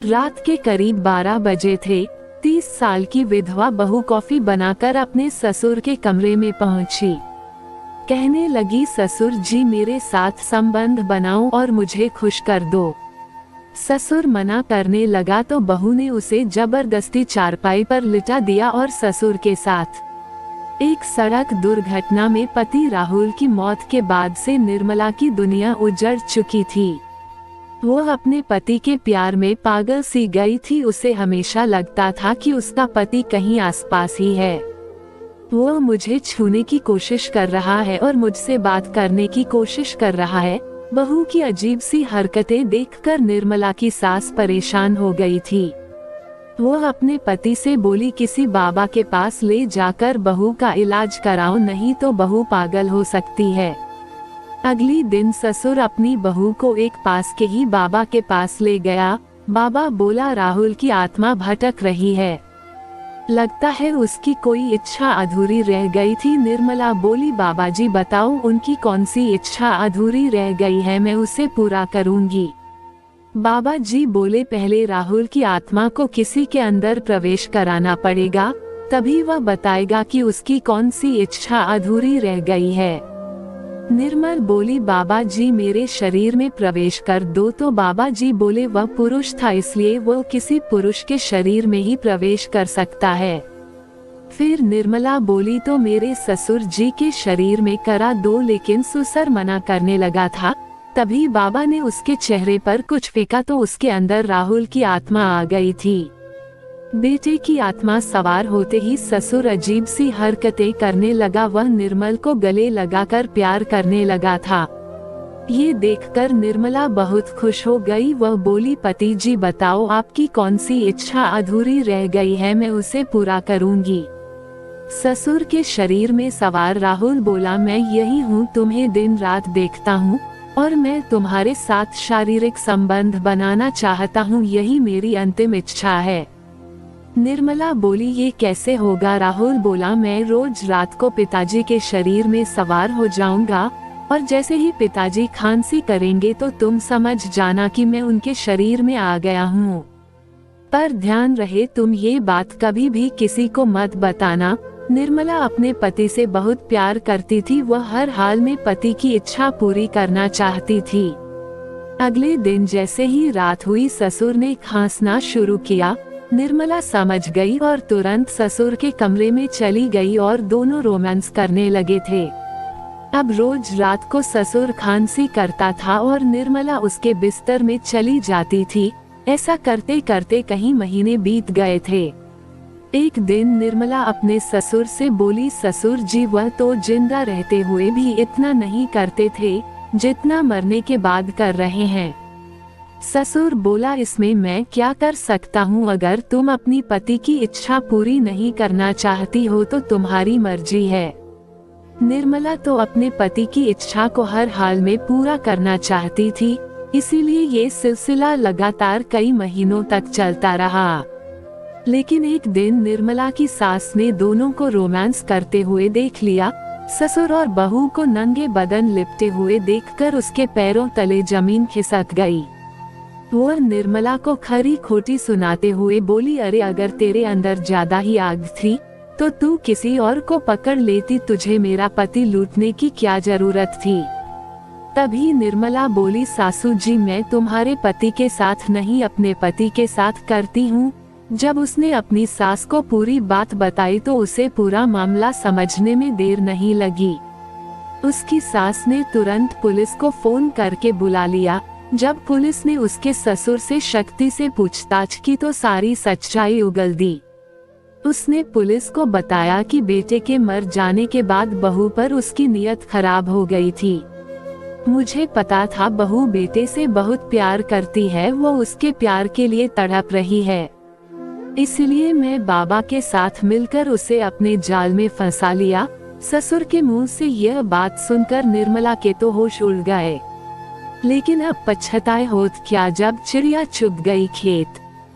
रात के करीब 12 बजे थे। 30 साल की विधवा बहू कॉफी बनाकर अपने ससुर के कमरे में पहुंची। कहने लगी, ससुर जी मेरे साथ संबंध बनाओ और मुझे खुश कर दो। ससुर मना करने लगा तो बहू ने उसे जबरदस्ती चारपाई पर लिटा दिया और ससुर के साथ एक सड़क दुर्घटना में पति राहुल की मौत के बाद से निर्मला की दुनिया उजड़ चुकी थी। वो अपने पति के प्यार में पागल सी गई थी। उसे हमेशा लगता था कि उसका पति कहीं आसपास ही है। वो मुझे छूने की कोशिश कर रहा है और मुझसे बात करने की कोशिश कर रहा है। बहू की अजीब सी हरकतें देखकर निर्मला की सास परेशान हो गई थी। वो अपने पति से बोली, किसी बाबा के पास ले जाकर बहू का इलाज कराओ, नहीं तो बहू पागल हो सकती है। अगली दिन ससुर अपनी बहू को एक पास के ही बाबा के पास ले गया। बाबा बोला, राहुल की आत्मा भटक रही है, लगता है उसकी कोई इच्छा अधूरी रह गई थी। निर्मला बोली, बाबा जी बताओ उनकी कौन सी इच्छा अधूरी रह गई है, मैं उसे पूरा करूंगी। बाबा जी बोले, पहले राहुल की आत्मा को किसी के अंदर प्रवेश कराना पड़ेगा, तभी वह बताएगा कि उसकी कौन सी इच्छा अधूरी रह गई है। निर्मल बोली, बाबा जी मेरे शरीर में प्रवेश कर दो। तो बाबा जी बोले, वह पुरुष था इसलिए वो किसी पुरुष के शरीर में ही प्रवेश कर सकता है। फिर निर्मला बोली, तो मेरे ससुर जी के शरीर में करा दो, लेकिन ससुर मना करने लगा था। तभी बाबा ने उसके चेहरे पर कुछ फेंका तो उसके अंदर राहुल की आत्मा आ गई थी। बेटे की आत्मा सवार होते ही ससुर अजीब सी हरकतें करने लगा। वह निर्मल को गले लगाकर प्यार करने लगा था। ये देखकर निर्मला बहुत खुश हो गई। वह बोली, पति जी बताओ आपकी कौन सी इच्छा अधूरी रह गई है, मैं उसे पूरा करूंगी। ससुर के शरीर में सवार राहुल बोला, मैं यही हूँ, तुम्हें दिन रात देखता हूँ और मैं तुम्हारे साथ शारीरिक संबंध बनाना चाहता हूँ, यही मेरी अंतिम इच्छा है। निर्मला बोली, ये कैसे होगा? राहुल बोला, मैं रोज रात को पिताजी के शरीर में सवार हो जाऊंगा और जैसे ही पिताजी खांसी करेंगे तो तुम समझ जाना कि मैं उनके शरीर में आ गया हूँ। पर ध्यान रहे तुम ये बात कभी भी किसी को मत बताना। निर्मला अपने पति से बहुत प्यार करती थी। वह हर हाल में पति की इच्छा पूरी करना चाहती थी। अगले दिन जैसे ही रात हुई ससुर ने खांसना शुरू किया। निर्मला समझ गई और तुरंत ससुर के कमरे में चली गई और दोनों रोमांस करने लगे थे। अब रोज रात को ससुर खांसी करता था और निर्मला उसके बिस्तर में चली जाती थी। ऐसा करते करते कई महीने बीत गए थे। एक दिन निर्मला अपने ससुर से बोली, ससुर जी वह तो जिंदा रहते हुए भी इतना नहीं करते थे जितना मरने के बाद कर रहे हैं। ससुर बोला, इसमें मैं क्या कर सकता हूँ? अगर तुम अपनी पति की इच्छा पूरी नहीं करना चाहती हो तो तुम्हारी मर्जी है। निर्मला तो अपने पति की इच्छा को हर हाल में पूरा करना चाहती थी, इसीलिए ये सिलसिला लगातार कई महीनों तक चलता रहा। लेकिन एक दिन निर्मला की सास ने दोनों को रोमांस करते हुए देख लिया। ससुर और बहू को नंगे बदन लिपटे हुए देखकर उसके पैरों तले जमीन खिसक गई। वो निर्मला को खरी खोटी सुनाते हुए बोली, अरे अगर तेरे अंदर ज्यादा ही आग थी तो तू किसी और को पकड़ लेती, तुझे मेरा पति लूटने की क्या जरूरत थी? तभी निर्मला बोली, सासू जी मैं तुम्हारे पति के साथ नहीं अपने पति के साथ करती हूँ। जब उसने अपनी सास को पूरी बात बताई तो उसे पूरा मामला समझने में देर नहीं लगी। उसकी सास ने तुरंत पुलिस को फोन करके बुला लिया। जब पुलिस ने उसके ससुर से शक्ति से पूछताछ की तो सारी सच्चाई उगल दी। उसने पुलिस को बताया कि बेटे के मर जाने के बाद बहू पर उसकी नीयत खराब हो गई थी। मुझे पता था बहू बेटे से बहुत प्यार करती है, वो उसके प्यार के लिए तड़प रही है, इसलिए मैं बाबा के साथ मिलकर उसे अपने जाल में फंसा लिया। ससुर के मुंह से यह बात सुनकर निर्मला के तो होश उड़ गए। लेकिन अब पछताए होत क्या, जब चिड़िया चुग गई खेत।